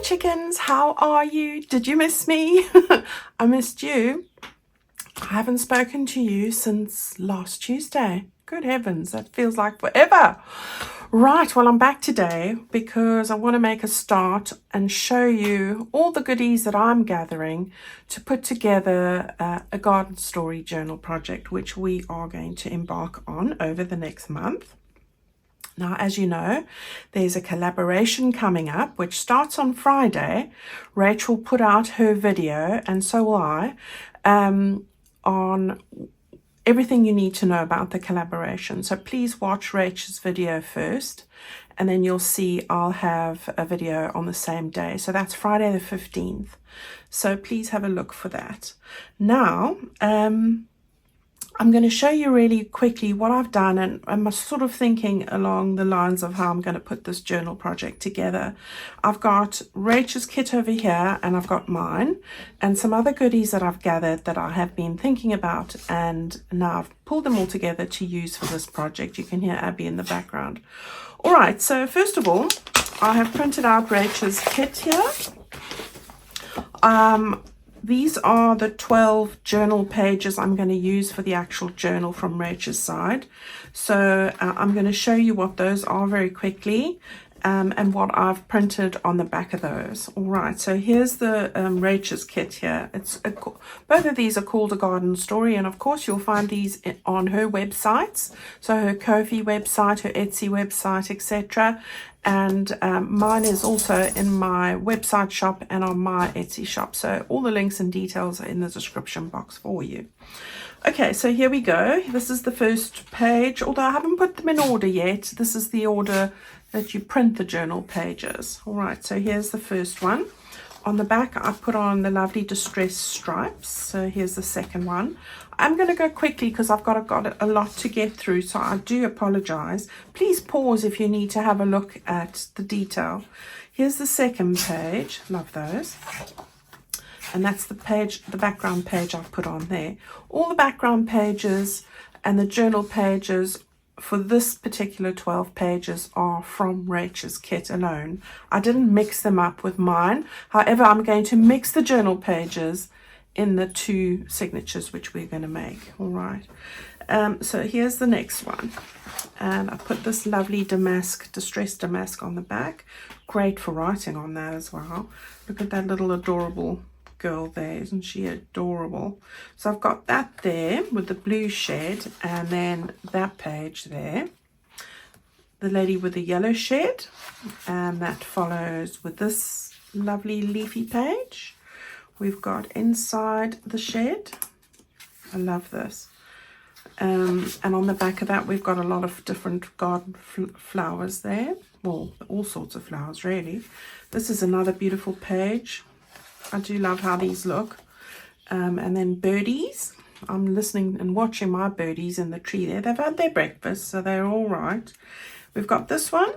chickens, how are you? Did you miss me? I missed you. I haven't spoken to you since last Tuesday. Good heavens, that feels like forever. Right, well, I'm back today because I want to make a start and show you all the goodies that I'm gathering to put together a garden story journal project, which we are going to embark on over the next month. Now, as you know, there's a collaboration coming up, which starts on Friday. Rach will put out her video, and so will I, on everything you need to know about the collaboration. So please watch Rach's video first, and then you'll see I'll have a video on the same day. So that's Friday the 15th. So please have a look for that. Now, I'm going to show you really quickly what I've done, and I'm sort of thinking along the lines of how I'm going to put this journal project together. I've got Rach's kit over here, and I've got mine, and some other goodies that I've gathered that I have been thinking about, and now I've pulled them all together to use for this project. You can hear Abby in the background. All right, so first of all, I have printed out Rach's kit here. These are the 12 journal pages I'm going to use for the actual journal from Rach's side. So I'm going to show you what those are very quickly and what I've printed on the back of those. All right, so here's the Rach's kit here. Both of these are called A Garden Story, and of course you'll find these on her websites. So her Ko-fi website, her Etsy website, etc. And mine is also in my website shop and on my Etsy shop. So all the links and details are in the description box for you. Okay, so here we go. This is the first page, although I haven't put them in order yet. This is the order that you print the journal pages. All right, so here's the first one. On the back, I put on the lovely distressed stripes. So here's the second one. I'm going to go quickly because I've got a lot to get through, so I do apologize. Please pause if you need to have a look at the detail. Here's the second page. Love those. And that's the page, the background page I've put on there. All the background pages and the journal pages for this particular 12 pages are from Rach's kit alone. I didn't mix them up with mine. However, I'm going to mix the journal pages in the two signatures which we're going to make. All right, so here's the next one, and I put this lovely distressed damask on the back. Great for writing on that as well. Look at that little adorable girl there, isn't she adorable? So I've got that there with the blue shed, and then that page there, the lady with the yellow shed, and that follows with this lovely leafy page. We've got inside the shed. I love this. And on the back of that, we've got a lot of different garden flowers there. Well, all sorts of flowers, really. This is another beautiful page. I do love how these look. And then birdies. I'm listening and watching my birdies in the tree there. They've had their breakfast, so they're all right. We've got this one.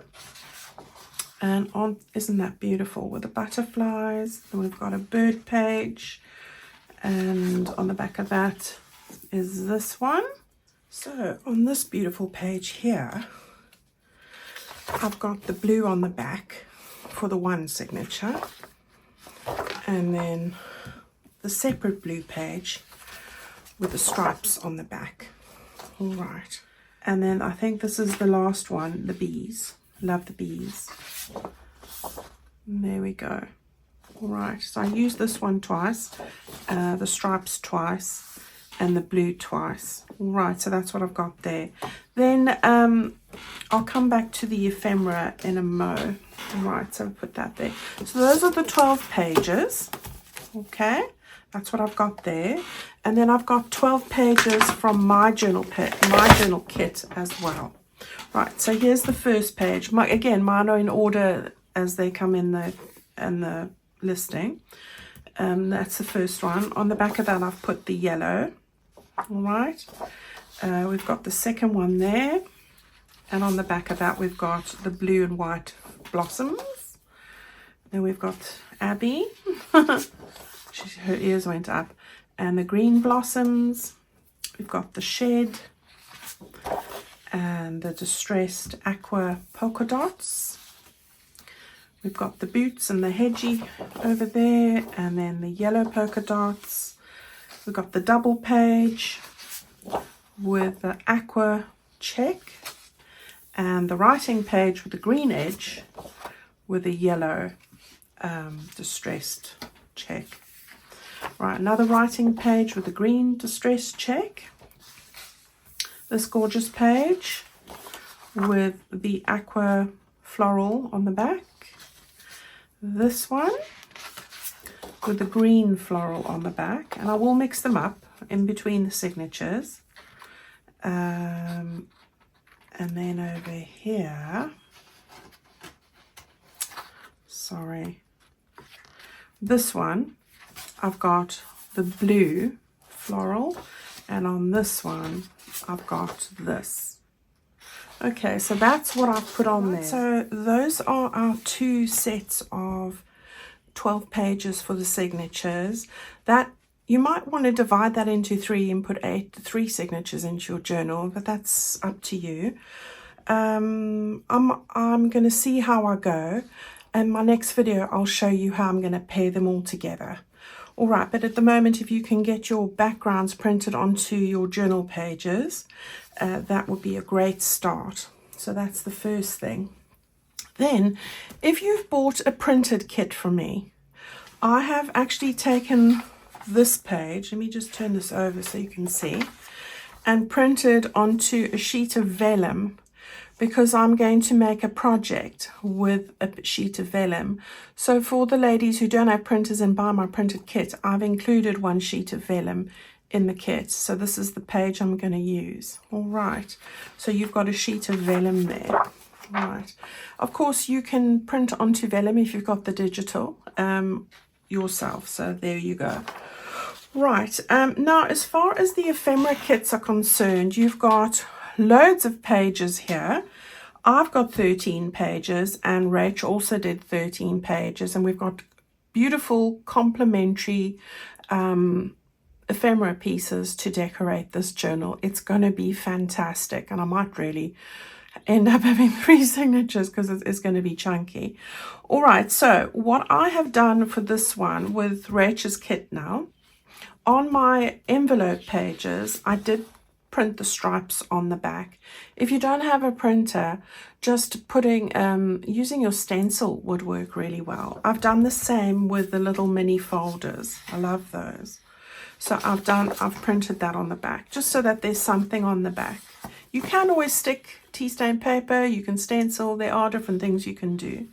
And on, isn't that beautiful, with the butterflies? And we've got a bird page, and on the back of that is this one. So on this beautiful page here, I've got the blue on the back for the one signature, and then the separate blue page with the stripes on the back. All right, and then I think this is the last one, the bees. Love the bees. And there we go. All right, so I used this one twice, the stripes twice, and the blue twice. All right, so that's what I've got there. Then I'll come back to the ephemera in a mo. All right, so I'll put that there. So those are the 12 pages. Okay, that's what I've got there. And then I've got 12 pages from my journal kit as well. Right, so here's the first page. Again, mine are in order as they come in the listing. That's the first one. On the back of that, I've put the yellow. All right. We've got the second one there. And on the back of that, we've got the blue and white blossoms. Then we've got Abby. Her ears went up. And the green blossoms. We've got the shed. And the distressed aqua polka dots. We've got the boots and the hedgie over there, and then the yellow polka dots. We've got the double page with the aqua check, and the writing page with the green edge with a yellow distressed check. Right, another writing page with the green distressed check. This gorgeous page with the aqua floral on the back. This one with the green floral on the back, and I will mix them up in between the signatures. And then over here, sorry, this one I've got the blue floral, and on this one I've got this. Okay, so that's what I've put on there. So those are our 2 sets of 12 pages for the signatures. That you might want to divide that into 3 and put 3 signatures into your journal, but that's up to you. I'm going to see how I go, and my next video I'll show you how I'm going to pair them all together. All right, but at the moment, if you can get your backgrounds printed onto your journal pages, that would be a great start. So that's the first thing. Then, if you've bought a printed kit from me, I have actually taken this page, let me just turn this over so you can see, and printed onto a sheet of vellum, because I'm going to make a project with a sheet of vellum. So for the ladies who don't have printers and buy my printed kit, I've included 1 sheet of vellum in the kit. So this is the page I'm going to use. All right, so you've got a sheet of vellum there. Right, of course you can print onto vellum if you've got the digital yourself, so there you go. Right, now as far as the ephemera kits are concerned, you've got loads of pages here. I've got 13 pages, and Rach also did 13 pages, and we've got beautiful complementary ephemera pieces to decorate this journal. It's going to be fantastic, and I might really end up having 3 signatures because it's going to be chunky. All right, so what I have done for this one with Rach's kit now, on my envelope pages, I did print the stripes on the back. If you don't have a printer, just putting using your stencil would work really well. I've done the same with the little mini folders. I love those. So I've printed that on the back just so that there's something on the back. You can always stick tea stain paper, you can stencil, there are different things you can do.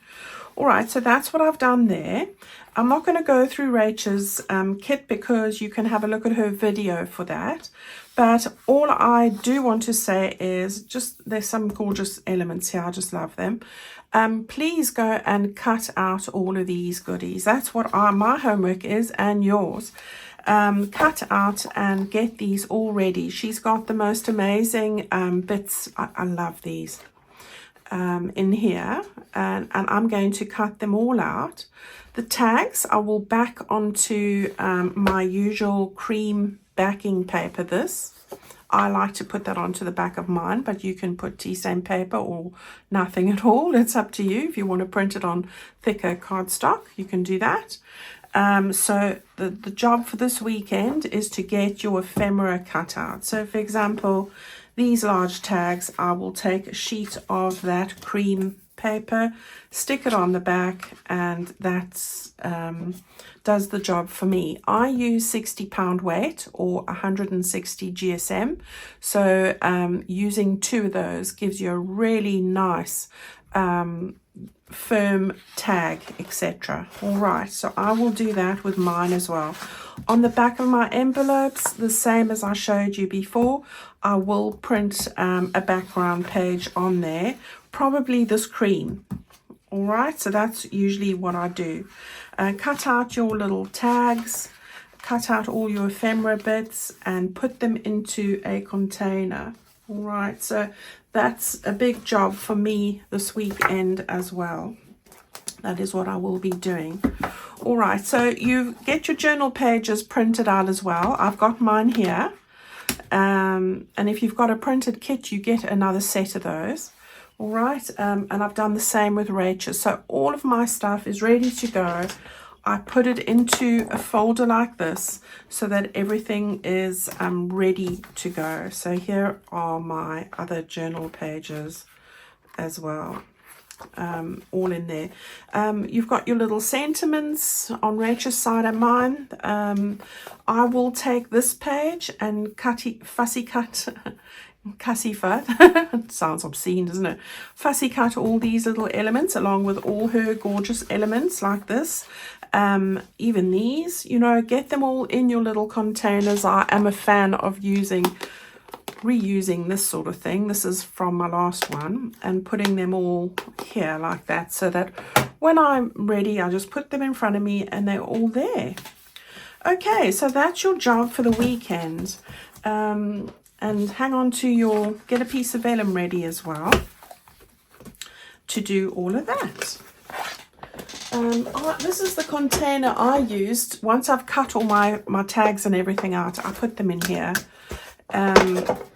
All right, so that's what I've done there. I'm not going to go through Rachel's kit because you can have a look at her video for that. But all I do want to say is just there's some gorgeous elements here. I just love them. Please go and cut out all of these goodies. That's what my homework is, and yours. Cut out and get these all ready. She's got the most amazing bits. I love these in here, and I'm going to cut them all out. The tags I will back onto my usual cream backing paper. I like to put that onto the back of mine, but you can put tea stain paper or nothing at all. It's up to you. If you want to print it on thicker cardstock, you can do that. So the job for this weekend is to get your ephemera cut out. So for example, these large tags, I will take a sheet of that cream paper, stick it on the back, and that's does the job for me. I use 60-pound weight or 160 GSM. So using 2 of those gives you a really nice firm tag, etc. All right, so I will do that with mine as well. On the back of my envelopes, the same as I showed you before, I will print a background page on there, probably this cream. All right, so that's usually what I do. Cut out your little tags, cut out all your ephemera bits, and put them into a container. All right, so that's a big job for me this weekend as well. That is what I will be doing. All right, so you get your journal pages printed out as well. I've got mine here. And if you've got a printed kit, you get another set of those. All right, and I've done the same with Rach's. So all of my stuff is ready to go. I put it into a folder like this so that everything is ready to go. So here are my other journal pages as well, all in there. You've got your little sentiments on Rach's side and mine. I will take this page and fussy cut it sounds obscene, doesn't it? Fussy cut all these little elements along with all her gorgeous elements like this. Even these, you know, get them all in your little containers. I am a fan of reusing this sort of thing. This is from my last one, and putting them all here like that, so that when I'm ready, I just put them in front of me and they're all there. Okay, so that's your job for the weekend. And hang on to get a piece of vellum ready as well to do all of that. This is the container I used. Once I've cut all my tags and everything out, I put them in here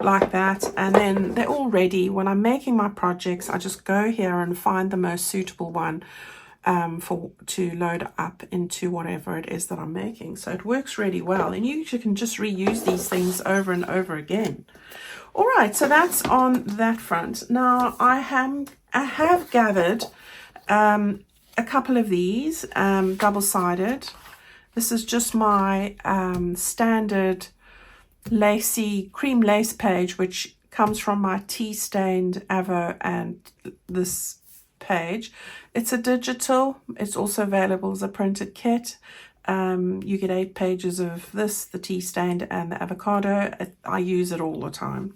like that, and then they're all ready. When I'm making my projects, I just go here and find the most suitable one to load up into whatever it is that I'm making. So it works really well, and you can just reuse these things over and over again. All right, so that's on that front. Now I have gathered a couple of these double-sided. This is just my standard lacy cream lace page, which comes from my tea stained Avo, and this page, it's a digital. It's also available as a printed kit. You get 8 pages of this, the tea stained and the avocado. I use it all the time.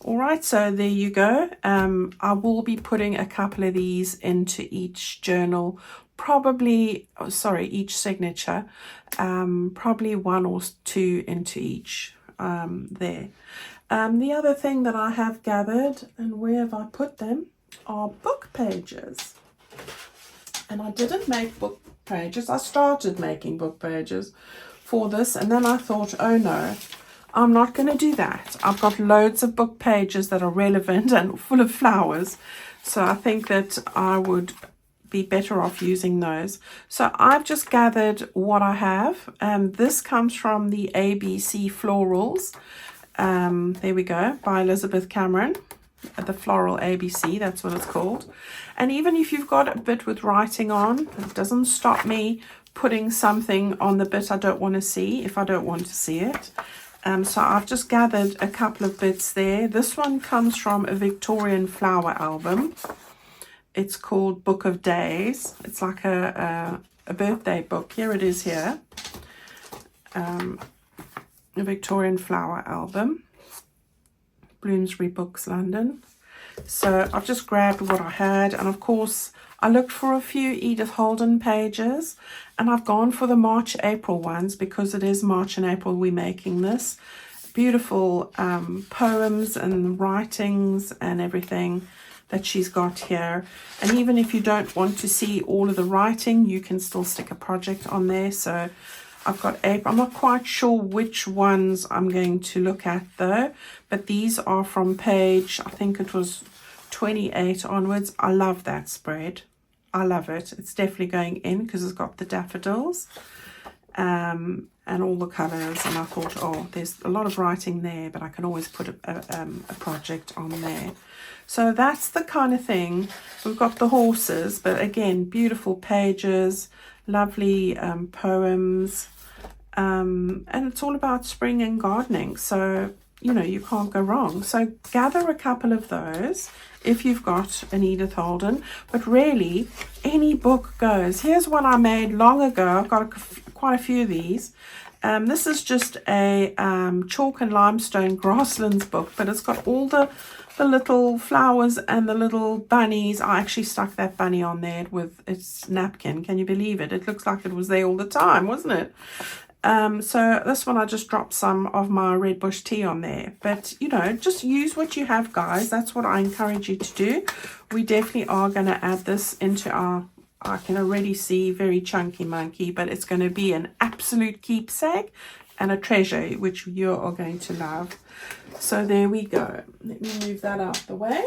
All right, so there you go. I will be putting a couple of these into each journal, probably, each signature, probably 1 or 2 into each there. The other thing that I have gathered, and where have I put them, are book pages. And I didn't make book pages. I started making book pages for this, and then I thought, oh no, I'm not going to do that. I've got loads of book pages that are relevant and full of flowers, so I think that I would be better off using those. So I've just gathered what I have. This comes from the ABC Florals. There we go, by Elizabeth Cameron. The Floral ABC, that's what it's called. And even if you've got a bit with writing on, it doesn't stop me putting something on the bit I don't want to see if I don't want to see it. So I've just gathered a couple of bits there. This one comes from a Victorian flower album. It's called Book of Days. It's like a birthday book. Here it is here. A Victorian flower album. Bloomsbury Books, London. So I've just grabbed what I had, and of course I looked for a few Edith Holden pages, and I've gone for the March-April ones because it is March and April we're making this. Beautiful poems and writings and everything that she's got here. And even if you don't want to see all of the writing, you can still stick a project on there. So I've got April. I'm not quite sure which ones I'm going to look at though, but these are from page, I think it was 28 onwards. I love that spread. I love it. It's definitely going in because it's got the daffodils and all the colours. And I thought, oh, there's a lot of writing there, but I can always put a project on there. So that's the kind of thing. We've got the horses, but again, beautiful pages, lovely poems. And it's all about spring and gardening, so you know you can't go wrong. So gather a couple of those if you've got an Edith Holden, but really any book goes. Here's one I made long ago. I've got quite a few of these. This is just a chalk and limestone grasslands book, but it's got all the little flowers and the little bunnies. I actually stuck that bunny on there with its napkin. Can you believe it? It looks like it was there all the time, wasn't it? So this one I just dropped some of my red bush tea on there, but you know, just use what you have, guys. That's what I encourage you to do. We definitely are going to add this into our, I can already see, very chunky monkey, but it's going to be an absolute keepsake and a treasure which you are going to love. So there we go. Let me move that out the way.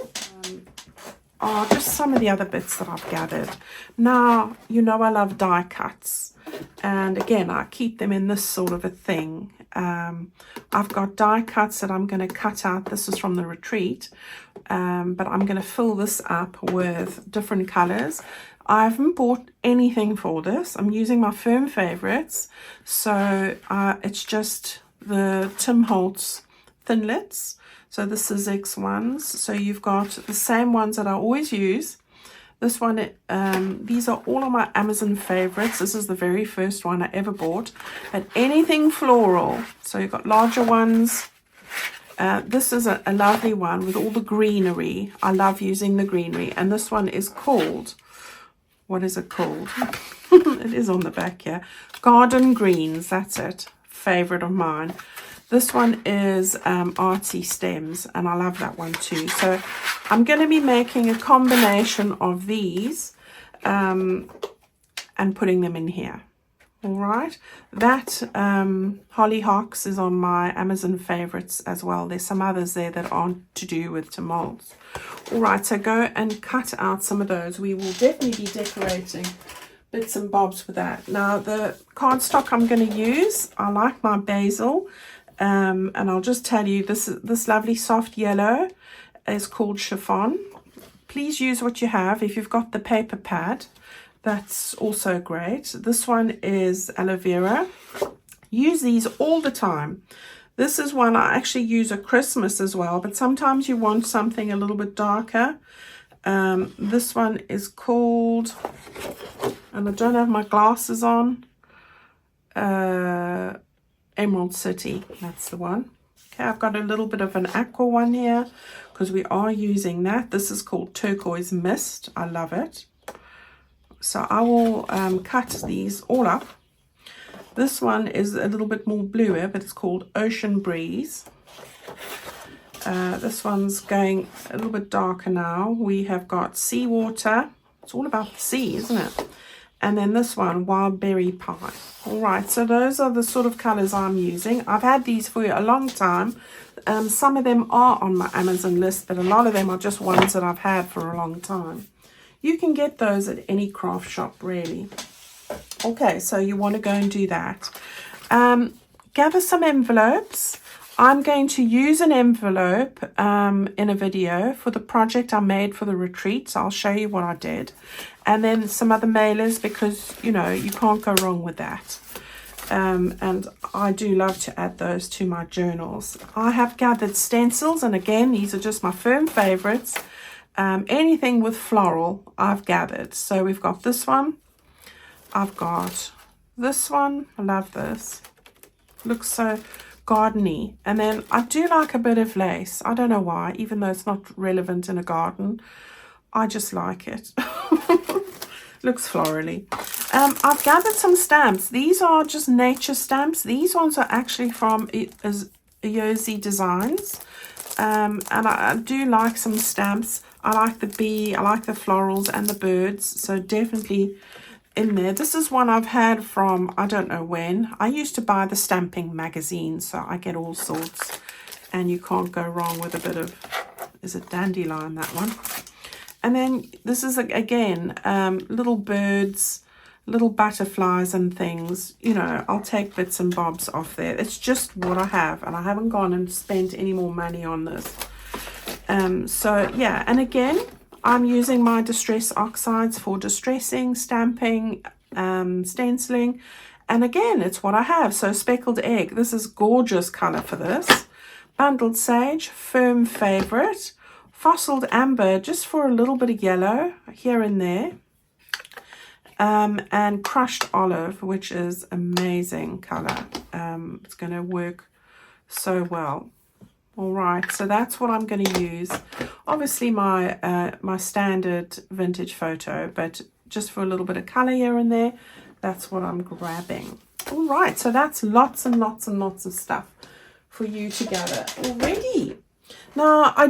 are just some of the other bits that I've gathered. Now, you know I love die cuts. And again, I keep them in this sort of a thing. I've got die cuts that I'm going to cut out. This is from the retreat. But I'm going to fill this up with different colors. I haven't bought anything for this. I'm using my firm favorites. So it's just the Tim Holtz Thinlits. So the Sizzix ones. So you've got the same ones that I always use. This one, these are all of my Amazon favorites. This is the very first one I ever bought. But anything floral. So you've got larger ones. This is a lovely one with all the greenery. I love using the greenery. And this one is called, what is it called? It is on the back here. Garden Greens, that's it. Favorite of mine. This one is Artsy Stems, and I love that one too. So I'm going to be making a combination of these and putting them in here. All right. That hollyhocks is on my Amazon favorites as well. There's some others there that aren't to do with tomatoes. All right. So go and cut out some of those. We will definitely be decorating bits and bobs with that. Now, the cardstock I'm going to use, I like my basil. And I'll just tell you, this lovely soft yellow is called chiffon. Please use what you have. If you've got the paper pad, that's also great. This one is aloe vera. Use these all the time. This is one I actually use at Christmas as well, but sometimes you want something a little bit darker. This one is called, and I don't have my glasses on, Emerald City, that's the one. Okay, I've got a little bit of an aqua one here because we are using that. This is called Turquoise Mist. I love it. So I will cut these all up. This one is a little bit more bluer, but it's called Ocean Breeze. This one's going a little bit darker now. We have got Seawater. It's all about the sea, isn't it? And then this one, Wild Berry Pie. All right, so those are the sort of colors I'm using. I've had these for a long time. Some of them are on my Amazon list, but a lot of them are just ones that I've had for a long time. You can get those at any craft shop, really. Okay, so you want to go and do that. Gather some envelopes. I'm going to use an envelope in a video for the project I made for the retreat. So I'll show you what I did. And then some other mailers because, you know, you can't go wrong with that. And I do love to add those to my journals. I have gathered stencils. And again, these are just my firm favorites. Anything with floral I've gathered. So we've got this one. I've got this one. I love this. Looks so gardeny. And then I do like a bit of lace. I don't know why, even though it's not relevant in a garden. I just like it. Looks florally. I've gathered some stamps. These are just nature stamps. These ones are actually from Yosi Designs. And I do like some stamps. I like the bee, I like the florals and the birds. So definitely in there. This is one I've had from, I don't know when. I used to buy the stamping magazine, so I get all sorts. And you can't go wrong with a bit of, is it dandelion, that one? And then this is, again, little birds, little butterflies and things. You know, I'll take bits and bobs off there. It's just what I have, and I haven't gone and spent any more money on this. So, yeah, and again, I'm using my Distress Oxides for distressing, stamping, stenciling. And again, it's what I have. So Speckled Egg, this is gorgeous color for this. Bundled Sage, firm favorite. Fossiled Amber, just for a little bit of yellow here and there. And Crushed Olive, which is amazing color. It's going to work so well. All right, so that's what I'm going to use. Obviously my my standard vintage photo, but just for a little bit of color here and there, that's what I'm grabbing. All right, so that's lots and lots and lots of stuff for you to gather already. Now, I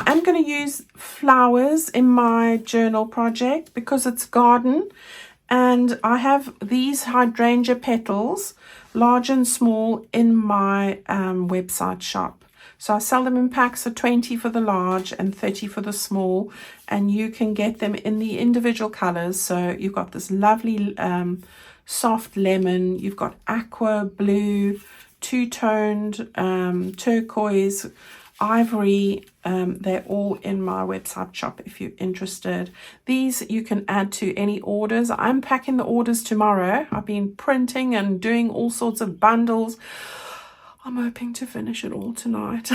am going to use flowers in my journal project because it's garden. And I have these hydrangea petals, large and small, in my website shop. So I sell them in packs of 20 for the large and 30 for the small, and you can get them in the individual colors. So you've got this lovely soft lemon, you've got aqua blue, two-toned turquoise, ivory. They're all in my website shop if you're interested. These you can add to any orders. I'm packing the orders tomorrow. I've been printing and doing all sorts of bundles. I'm hoping to finish it all tonight.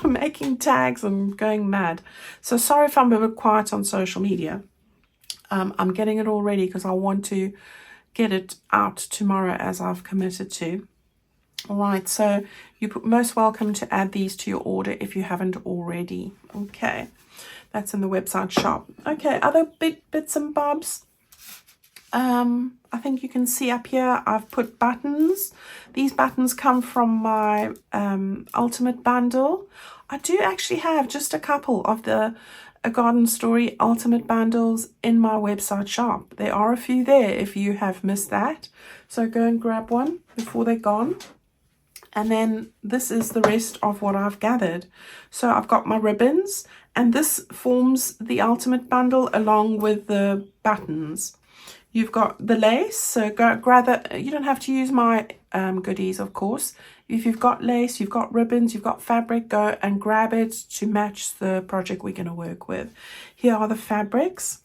Making tags and going mad. So sorry if I'm a bit quiet on social media. I'm getting it all ready because I want to get it out tomorrow as I've committed to. All right, so you're most welcome to add these to your order if you haven't already. Okay, that's in the website shop. Okay, other bits and bobs. I think you can see up here I've put buttons. These buttons come from my ultimate bundle. I do actually have just a couple of the A Garden Story ultimate bundles in my website shop. There are a few there if you have missed that. So go and grab one before they're gone. And then this is the rest of what I've gathered. So I've got my ribbons, and this forms the ultimate bundle along with the buttons. You've got the lace, so you don't have to use my goodies, of course. If you've got lace, you've got ribbons, you've got fabric, go and grab it to match the project we're going to work with. Here are the fabrics.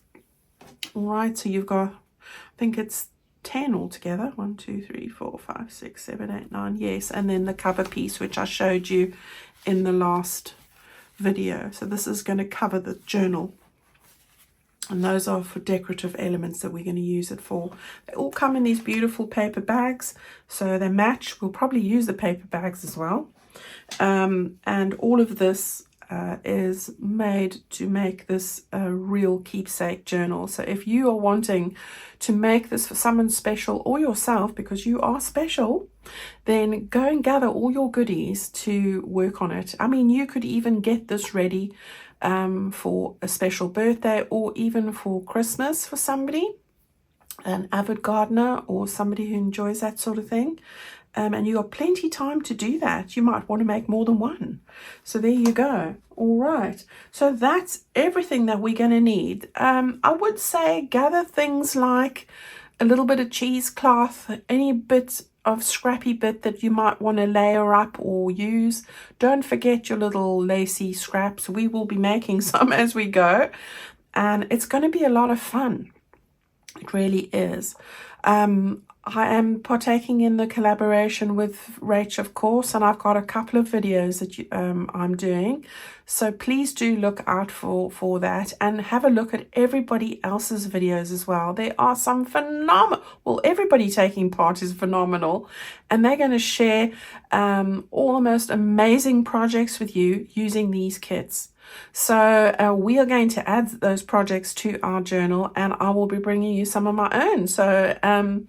All right, so you've got, I think it's 10 altogether. 1, 2, 3, 4, 5, 6, 7, 8, 9. Yes, and then the cover piece, which I showed you in the last video. So this is going to cover the journal. And those are for decorative elements that we're going to use it for. They all come in these beautiful paper bags, so they match. We'll probably use the paper bags as well. And all of this is made to make this a real keepsake journal. So if you are wanting to make this for someone special or yourself, because you are special, then go and gather all your goodies to work on it. I mean, you could even get this ready for a special birthday or even for Christmas for somebody, an avid gardener or somebody who enjoys that sort of thing. And you got plenty time to do that. You might want to make more than one. So there you go. All right. So that's everything that we're going to need. I would say gather things like a little bit of cheesecloth, any bit of scrappy bit that you might want to layer up or use. Don't forget your little lacy scraps. We will be making some as we go. And it's going to be a lot of fun. It really is. I am partaking in the collaboration with Rach, of course, and I've got a couple of videos that I'm doing. So please do look out for that, and have a look at everybody else's videos as well. There are some phenomenal, well, everybody taking part is phenomenal, and they're going to share all the most amazing projects with you using these kits. So we are going to add those projects to our journal, and I will be bringing you some of my own. So I'm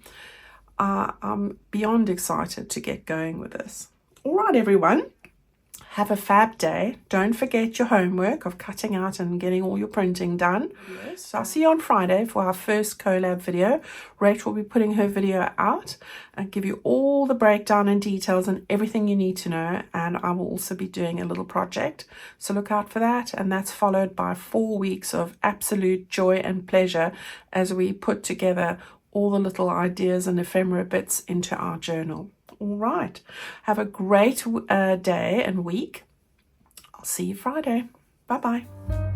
beyond excited to get going with this. All right, everyone. Have a fab day. Don't forget your homework of cutting out and getting all your printing done. Yes. So I'll see you on Friday for our first collab video. Rach will be putting her video out and give you all the breakdown and details and everything you need to know. And I will also be doing a little project. So look out for that. And that's followed by 4 weeks of absolute joy and pleasure as we put together all the little ideas and ephemera bits into our journal. All right. Have a great day and week. I'll see you Friday. Bye-bye.